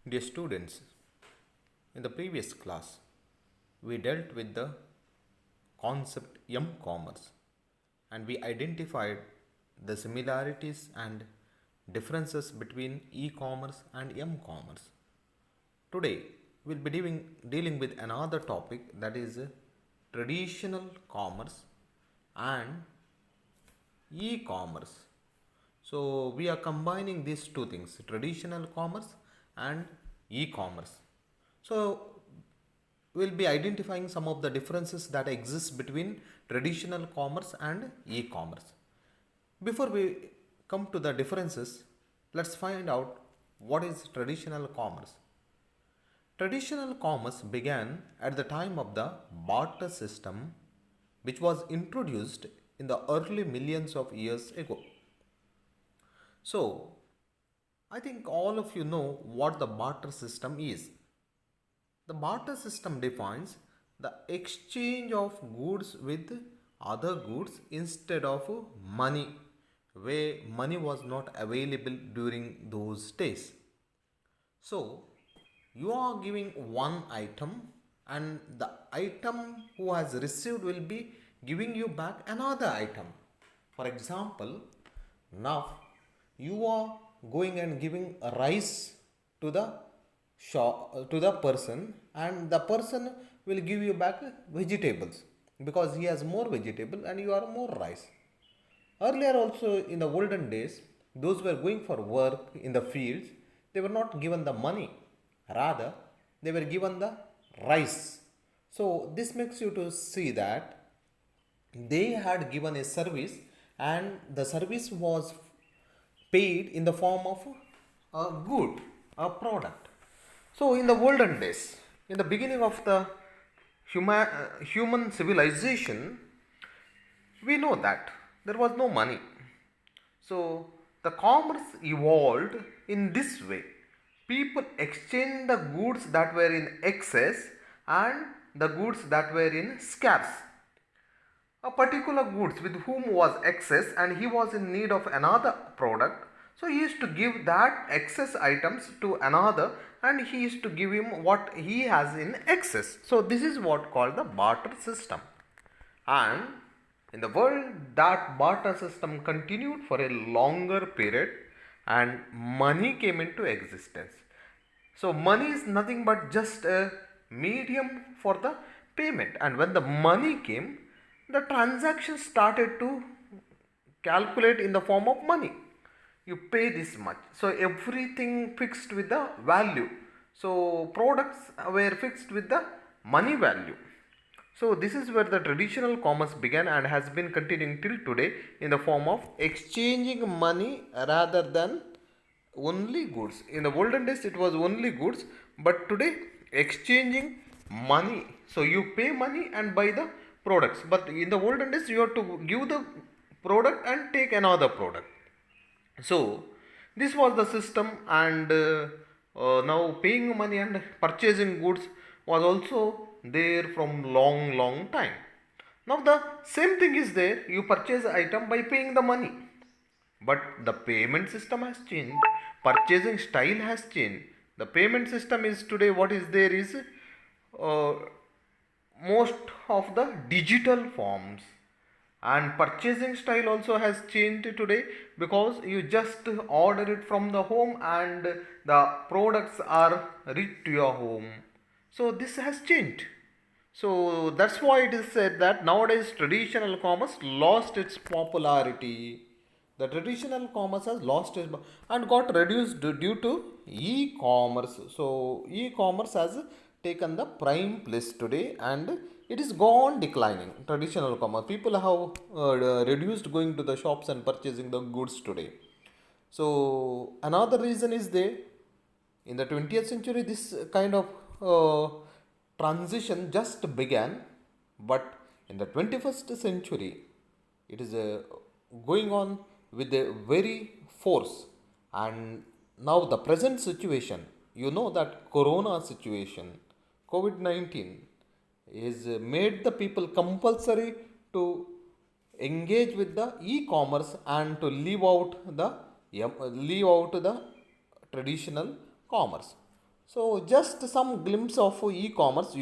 Dear students, in the previous class, we dealt with the concept M-commerce and we identified the similarities and differences between e-commerce and M-commerce. Today, we'll be dealing with another topic that is traditional commerce and e-commerce. So we are combining these two things, traditional commerce and e-commerce. So we'll be identifying some of the differences that exist between traditional commerce and e-commerce. Before we come to the differences, let's find out what is traditional commerce. Traditional commerce began at the time of the barter system, which was introduced in the early millions of years ago. So, I think all of you know what the barter system is. The barter system defines the exchange of goods with other goods instead of money, where money was not available during those days. So, you are giving one item, and the item who has received will be giving you back another item. For example, now you are going and giving a rice to the shop to the person, and the person will give you back vegetables because he has more vegetable and you are more rice. Earlier, also in the olden days, those were going for work in the fields, they were not given the money, rather, they were given the rice. So, this makes you to see that they had given a service and the service was paid in the form of a good, a product. So, in the olden days, in the beginning of the human civilization, we know that there was no money. So the commerce evolved in this way. People exchanged the goods that were in excess and the goods that were in scarce. A particular goods with whom was excess and he was in need of another product, so he used to give that excess items to another and he used to give him what he has in excess. So this is what called the barter system. And in the world, that barter system continued for a longer period and money came into existence. So, money is nothing but just a medium for the payment. And when the money came, the transaction started to calculate in the form of money. You pay this much. So, everything fixed with the value. So, products were fixed with the money value. So this is where the traditional commerce began and has been continuing till today in the form of exchanging money rather than only goods. In the olden days it was only goods, but today exchanging money. So you pay money and buy the products, but in the olden days you have to give the product and take another product. So this was the system, and now paying money and purchasing goods was also there from long time. Now the same thing is there. You purchase item by paying the money, but the payment system has changed. Purchasing style has changed. The payment system is today what is there is uh, most of the digital forms, and purchasing style also has changed today because you just order it from the home and the products are reached to your home. So this has changed. So that's why it is said that nowadays traditional commerce lost its popularity. The traditional commerce has lost its and got reduced due to e-commerce. So e-commerce has taken the prime place today and it is gone declining. Traditional commerce, people have reduced going to the shops and purchasing the goods today. So another reason is there, in the 20th century this kind of transition just began, but in the 21st century it is going on with a very force. And now the present situation, you know that corona situation, covid-19 is made the people compulsory to engage with the e-commerce and to leave out the traditional commerce. So just some glimpse of e-commerce,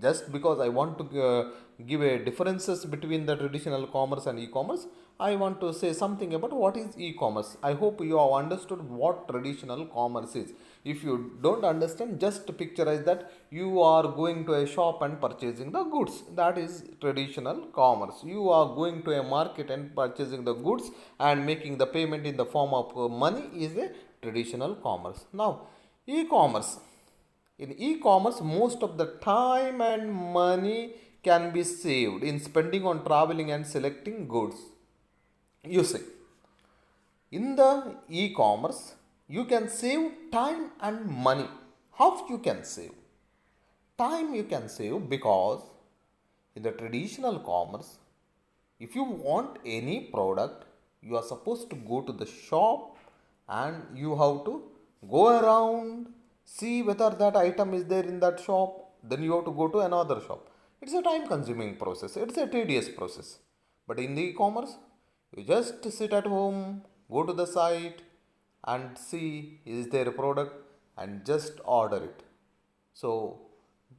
just because I want to give a differences between the traditional commerce and e-commerce, I want to say something about what is e-commerce. I hope you have understood what traditional commerce is. If you don't understand, just picturize that you are going to a shop and purchasing the goods. That is traditional commerce. You are going to a market and purchasing the goods and making the payment in the form of money is a traditional commerce. Now, e-commerce. In e-commerce, most of the time and money can be saved in spending on traveling and selecting goods. You see, in the e-commerce, you can save time and money. How you can save? Time you can save because in the traditional commerce, if you want any product, you are supposed to go to the shop and you have to go around, see whether that item is there in that shop, then you have to go to another shop. It's a time consuming process, it's a tedious process. But in the e-commerce, you just sit at home, go to the site and see is there a product and just order it. So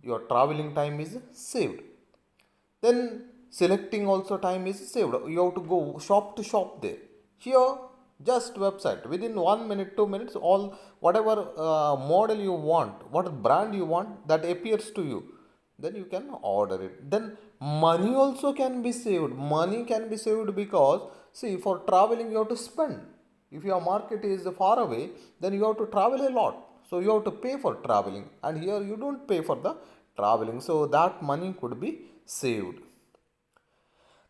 your traveling time is saved. Then selecting also time is saved. You have to go shop to shop there. Here, just website within 1 minute, 2 minutes, all whatever model you want, what brand you want, that appears to you. Then you can order it. Then money also can be saved. Money can be saved because see, for traveling you have to spend. If your market is far away, then you have to travel a lot. So you have to pay for traveling, and here you don't pay for the traveling. So that money could be saved.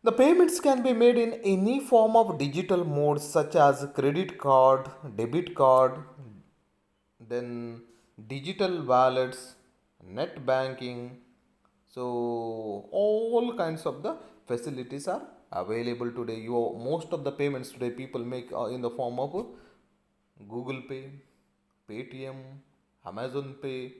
The payments can be made in any form of digital mode such as credit card, debit card, then digital wallets, net banking. So all kinds of the facilities are available today. Most of the payments today people make in the form of Google Pay, Paytm, Amazon Pay,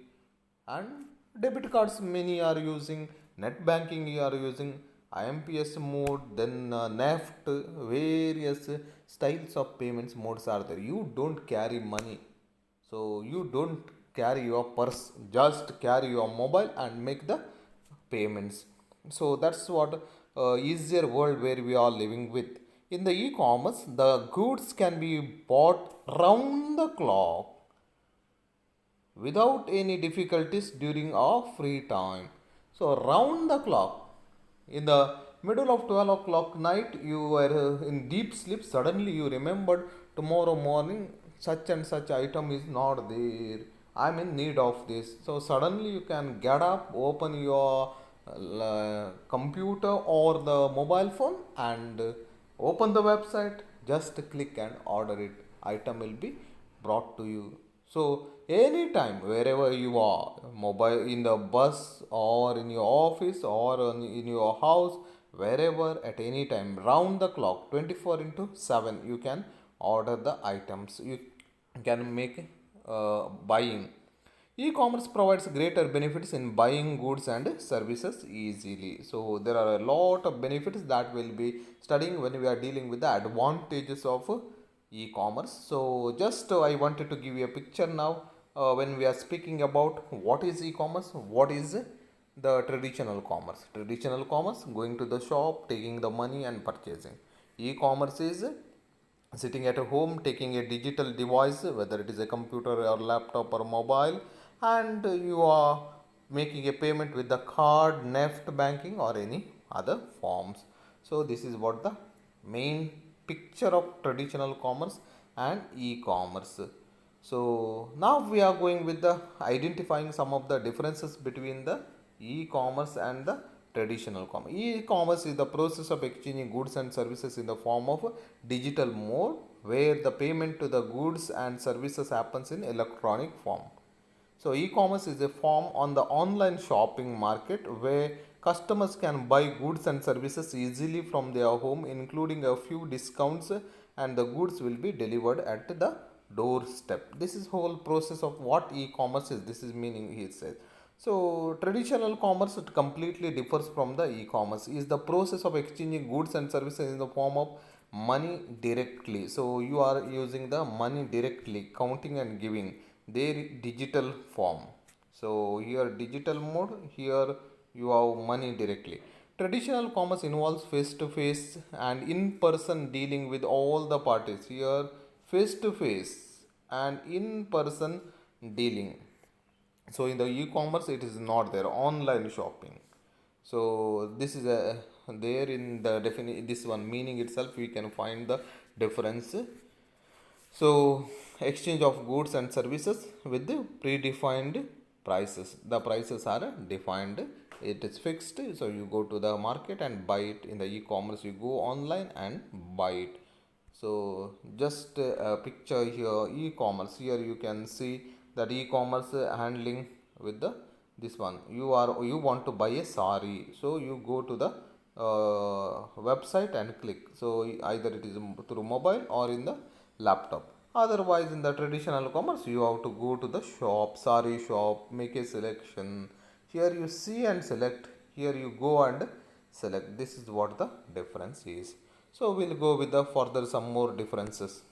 and debit cards many are using, net banking you are using, IMPS mode, then NEFT, various styles of payments modes are there. You don't carry money, so you don't carry your purse, just carry your mobile and make the payments. So that's what easier world where we are living with. In the e-commerce, the goods can be bought round the clock without any difficulties during our free time. So round the clock, in the middle of 12 o'clock night, you were in deep sleep. Suddenly you remembered tomorrow morning such and such item is not there. I'm in need of this. So suddenly you can get up, open your computer or the mobile phone and open the website. Just click and order it. Item will be brought to you. So anytime, wherever you are, mobile, in the bus or in your office or in your house, wherever, at any time, round the clock, 24 into 7, you can order the items. You can make buying. E-commerce provides greater benefits in buying goods and services easily. So there are a lot of benefits that we'll be studying when we are dealing with the advantages of e-commerce. So just I wanted to give you a picture now when we are speaking about what is e-commerce, what is the traditional commerce. Traditional commerce, going to the shop, taking the money and purchasing. E-commerce is sitting at home, taking a digital device, whether it is a computer or laptop or mobile, and you are making a payment with the card, NEFT banking or any other forms. So this is what the main picture of traditional commerce and e-commerce. So now we are going with the identifying some of the differences between the e-commerce and the traditional commerce. E-commerce is the process of exchanging goods and services in the form of digital mode, where the payment to the goods and services happens in electronic form. So e-commerce is a form on the online shopping market where customers can buy goods and services easily from their home, including a few discounts, and the goods will be delivered at the doorstep. This is whole process of what e-commerce is. This is meaning he says. So traditional commerce, it completely differs from the e-commerce. Is the process of exchanging goods and services in the form of money directly. So you are using the money directly, counting and giving. their digital form. So here digital mode, here you have money directly. Traditional commerce involves face to face and in person dealing with all the parties. Here face to face and in person dealing. So in the e-commerce it is not there, online shopping. So this is a there in the this one meaning itself we can find the difference. So exchange of goods and services with the predefined prices. The prices are defined. It is fixed. So you go to the market and buy it. In the e-commerce, you go online and buy it. So just a picture here, e-commerce. Here you can see that e-commerce handling with the this one. You want to buy a sari, so you go to the website and click. So either it is through mobile or in the laptop. Otherwise, in the traditional commerce, you have to go to the shop, sari shop, make a selection. Here you see and select. Here you go and select. This is what the difference is. So we'll go with the further some more differences.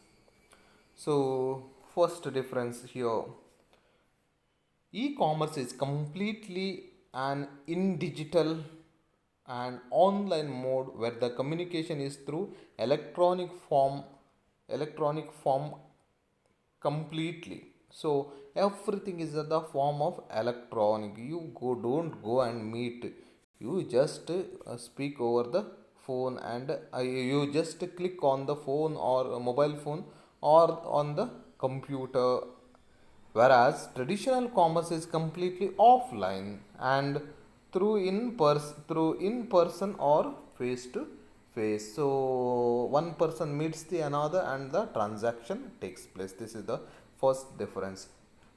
So first difference here, e-commerce is completely an in digital and online mode where the communication is through electronic form completely. So everything is in the form of electronic. You don't go and meet, you just speak over the phone, and you just click on the phone or a mobile phone or on the computer. Whereas traditional commerce is completely offline and through in person or face to face. So one person meets the another and the transaction takes place. This is the first difference.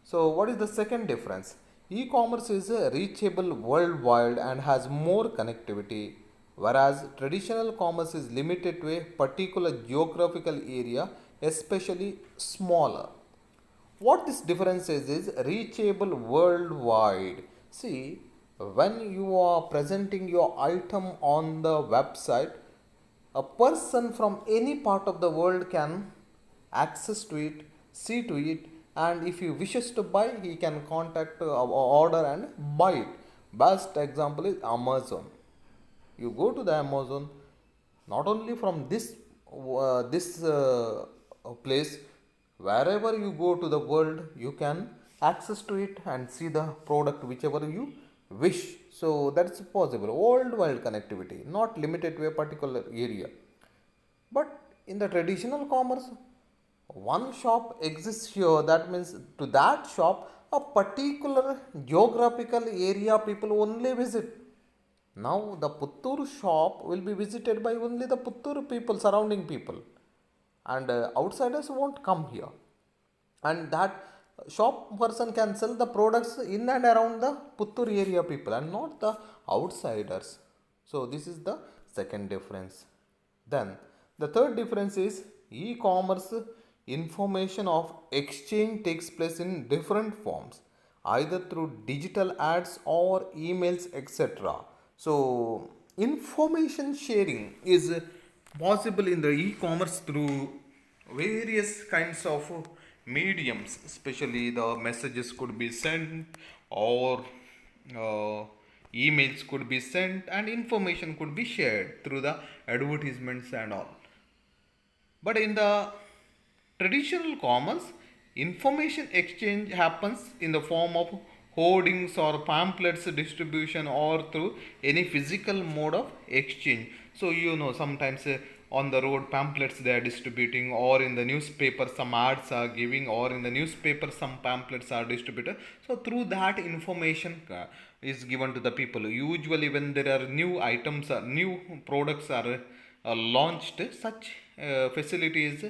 So what is the second difference? E-commerce is reachable worldwide and has more connectivity, whereas traditional commerce is limited to a particular geographical area, especially smaller. What this difference is reachable worldwide. See, when you are presenting your item on the website, a person from any part of the world can access to it, see to it, and if he wishes to buy, he can contact order and buy it. Best example is Amazon. You go to the Amazon, not only from this place, wherever you go to the world, you can access to it and see the product whichever you wish. So that's possible. Worldwide connectivity, not limited to a particular area. But in the traditional commerce, one shop exists here. That means to that shop, a particular geographical area people only visit. Now the Puttur shop will be visited by only the Puttur people, surrounding people, and outsiders won't come here. And that shop person can sell the products in and around the Puttur area people and not the outsiders. So this is the second difference. Then the third difference is e-commerce information of exchange takes place in different forms, either through digital ads or emails, etc. So information sharing is possible in the e-commerce through various kinds of mediums, especially the messages could be sent or uh, emails could be sent and information could be shared through the advertisements and all. But in the traditional commerce, information exchange happens in the form of hoardings or pamphlets distribution or through any physical mode of exchange. So sometimes on the road pamphlets they are distributing, or in the newspaper some ads are giving, or in the newspaper some pamphlets are distributed. So through that information is given to the people. Usually when there are new items or new products are launched, such facilities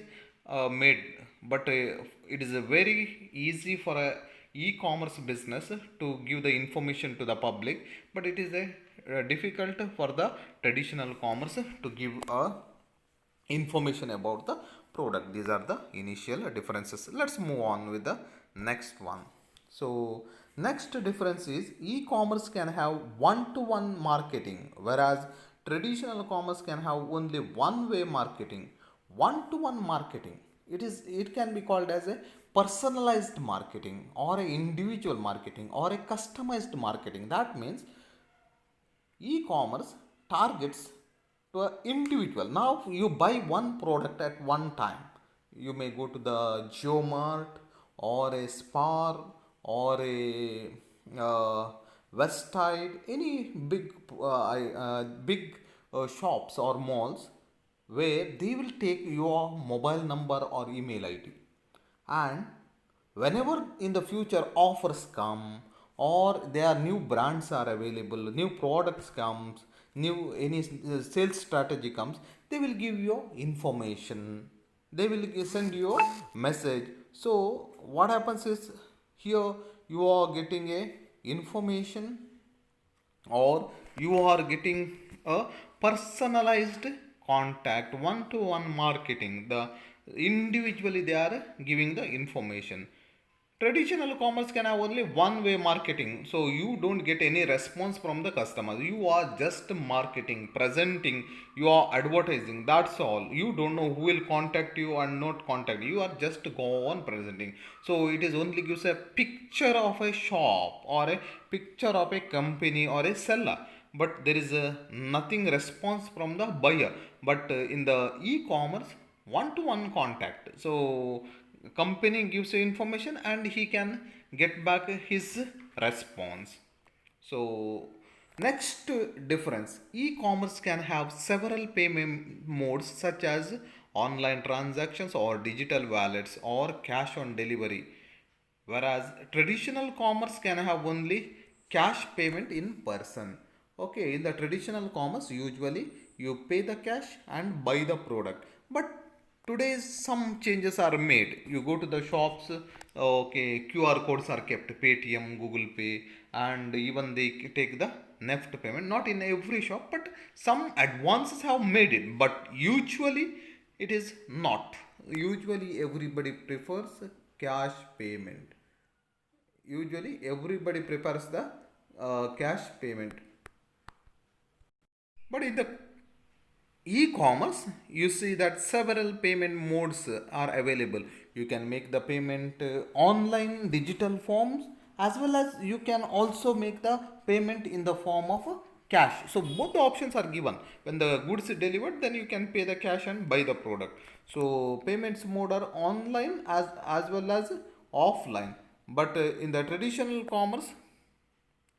made. But it is very easy for a e-commerce business to give the information to the public, but it is difficult for the traditional commerce to give information about the product. These are the initial differences. Let's move on with the next one. So next difference is e-commerce can have one-to-one marketing, whereas traditional commerce can have only one-way marketing. One-to-one marketing, it can be called as a personalized marketing or a individual marketing or a customized marketing. That means e-commerce targets to an individual. Now you buy one product at one time. You may go to the Geomart or a Spar or a Westside, any big shops or malls where they will take your mobile number or email ID, and whenever in the future offers come or there are new brands are available, new products comes, new any sales strategy comes, they will give you information, they will send you a message. So what happens is, here you are getting a information, or you are getting a personalized contact, one to one marketing. The individually they are giving the information. Traditional commerce can have only one way marketing, so you don't get any response from the customers. You are just marketing, presenting, you are advertising, that's all. You don't know who will contact you and not contact you, are just go on presenting. So it is only gives a picture of a shop or a picture of a company or a seller, but there is nothing response from the buyer. But in the e-commerce, one to one contact. So company gives you information and he can get back his response. So next difference, e-commerce can have several payment modes such as online transactions or digital wallets or cash on delivery, whereas traditional commerce can have only cash payment in person. Okay, in the traditional commerce usually you pay the cash and buy the product, but today some changes are made. You go to the shops, okay, QR codes are kept, Paytm, Google Pay, and even they take the neft payment. Not in every shop, but some advances have made it, but usually it is not. Usually everybody prefers cash payment. Usually everybody prefers the cash payment. But in the e-commerce, you see that several payment modes are available. You can make the payment online digital forms, as well as you can also make the payment in the form of cash. So both the options are given. When the goods is delivered, then you can pay the cash and buy the product. So payments mode are online as well as offline. But in the traditional commerce,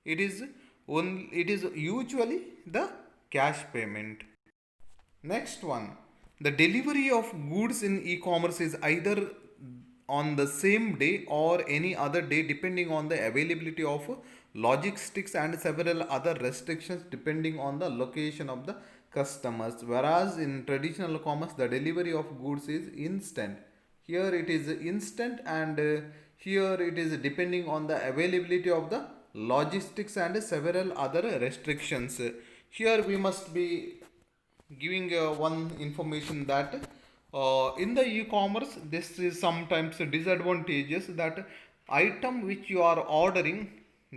it is usually the cash payment. Next one, the delivery of goods in e-commerce is either on the same day or any other day, depending on the availability of logistics and several other restrictions depending on the location of the customers. Whereas in traditional commerce, the delivery of goods is instant. Here it is instant, and here it is depending on the availability of the logistics and several other restrictions. Here we must be giving one information that in the e-commerce this is sometimes disadvantageous, that item which you are ordering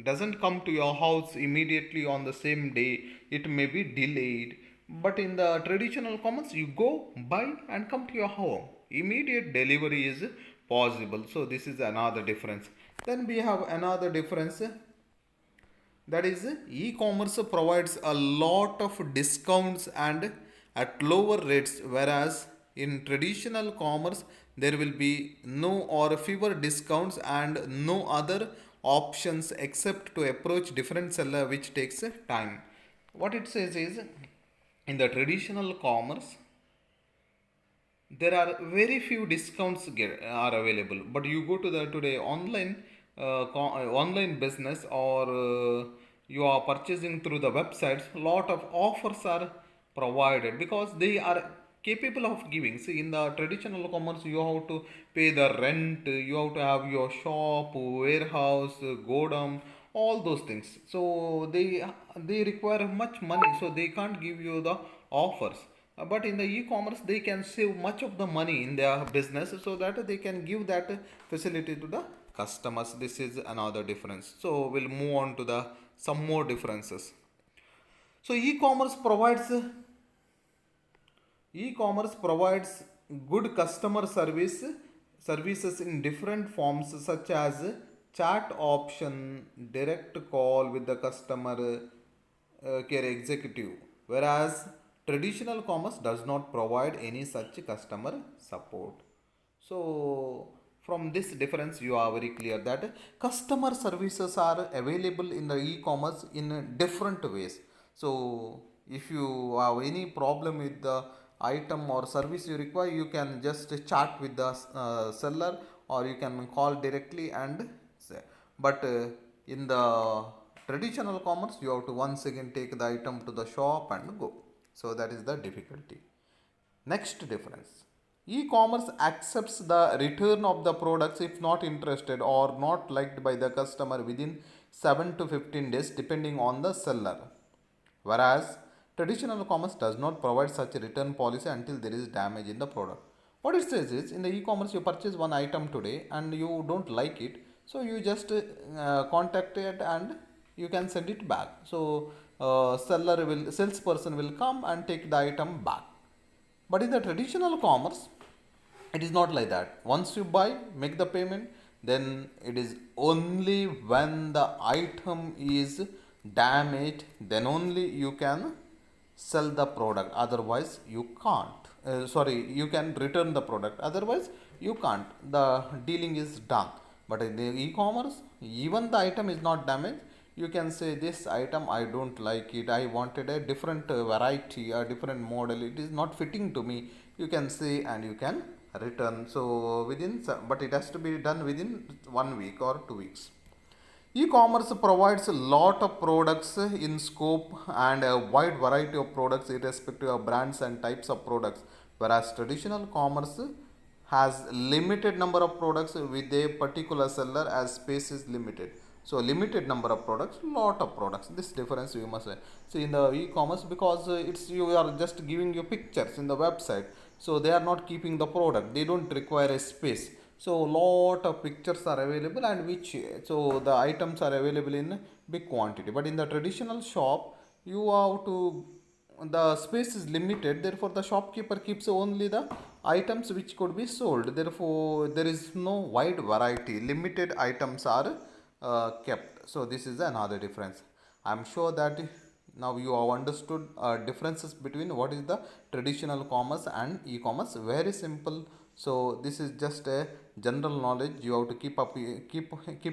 doesn't come to your house immediately on the same day, it may be delayed. But in the traditional commerce, you go buy and come to your home, immediate delivery is possible. So this is another difference. Then we have another difference, that is, e-commerce provides a lot of discounts and at lower rates, whereas in traditional commerce there will be no or fewer discounts and no other options except to approach different seller, which takes time. What it says is, in the traditional commerce there are very few discounts are available, but you go to the today online online business, or you are purchasing through the websites, lot of offers are provided because they are capable of giving. See, in the traditional commerce you have to pay the rent, you have to have your shop, warehouse, godown, all those things. So they require much money, so they can't give you the offers. But in the e-commerce they can save much of the money in their business, so that they can give that facility to the customers. This is another difference. So we'll move on to the some more differences. So e-commerce provides good customer service services in different forms such as chat option, direct call with the customer care executive, whereas traditional commerce does not provide any such customer support. So from this difference you are very clear that customer services are available in the e-commerce in different ways. So if you have any problem with the item or service you require, you can just chat with the seller, or you can call directly and say. But in the traditional commerce you have to once again take the item to the shop and go. So that is the difficulty. Next difference. E-commerce accepts the return of the products if not interested or not liked by the customer within 7 to 15 days depending on the seller. Whereas traditional commerce does not provide such a return policy until there is damage in the product. What it says is, in the e-commerce you purchase one item today and you don't like it, so you just contact it and you can send it back. So salesperson will come and take the item back. But in the traditional commerce, it is not like that. Once you buy, make the payment, then it is only when the item is damaged, then only you can sell the product. Otherwise, you can't. You can return the product. Otherwise, you can't. The dealing is done. But in the e-commerce, even the item is not damaged, you can say this item I don't like it, I wanted a different variety, a different model, it is not fitting to me, you can say and you can return. So but it has to be done within 1 week or 2 weeks. E-commerce provides a lot of products in scope and a wide variety of products irrespective of brands and types of products, whereas traditional commerce has limited number of products with a particular seller as space is limited. So limited number of products, lot of products. This difference you must see in the e-commerce, because it's you are just giving you pictures in the website. So they are not keeping the product. They don't require a space. So lot of pictures are available, and which so the items are available in big quantity. But in the traditional shop, you have to, the space is limited, therefore the shopkeeper keeps only the items which could be sold, therefore there is no wide variety, limited items are kept. So this is another difference. I am sure that now you have understood differences between what is the traditional commerce and e-commerce. Very simple. So this is just a general knowledge. You have to keep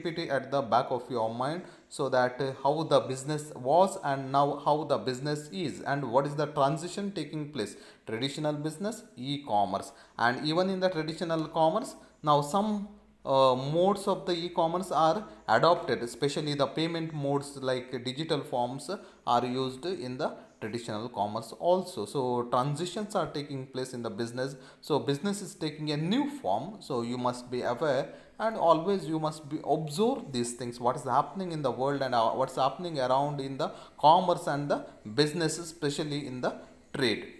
it at the back of your mind, so that how the business was and now how the business is, and what is the transition taking place. Traditional business, e-commerce, and even in the traditional commerce now some modes of the e-commerce are adopted, especially the payment modes like digital forms are used in the traditional commerce also. So transitions are taking place in the business, so business is taking a new form, so you must be aware, and always you must be observe these things, what is happening in the world and what's happening around in the commerce and the business, especially in the trade.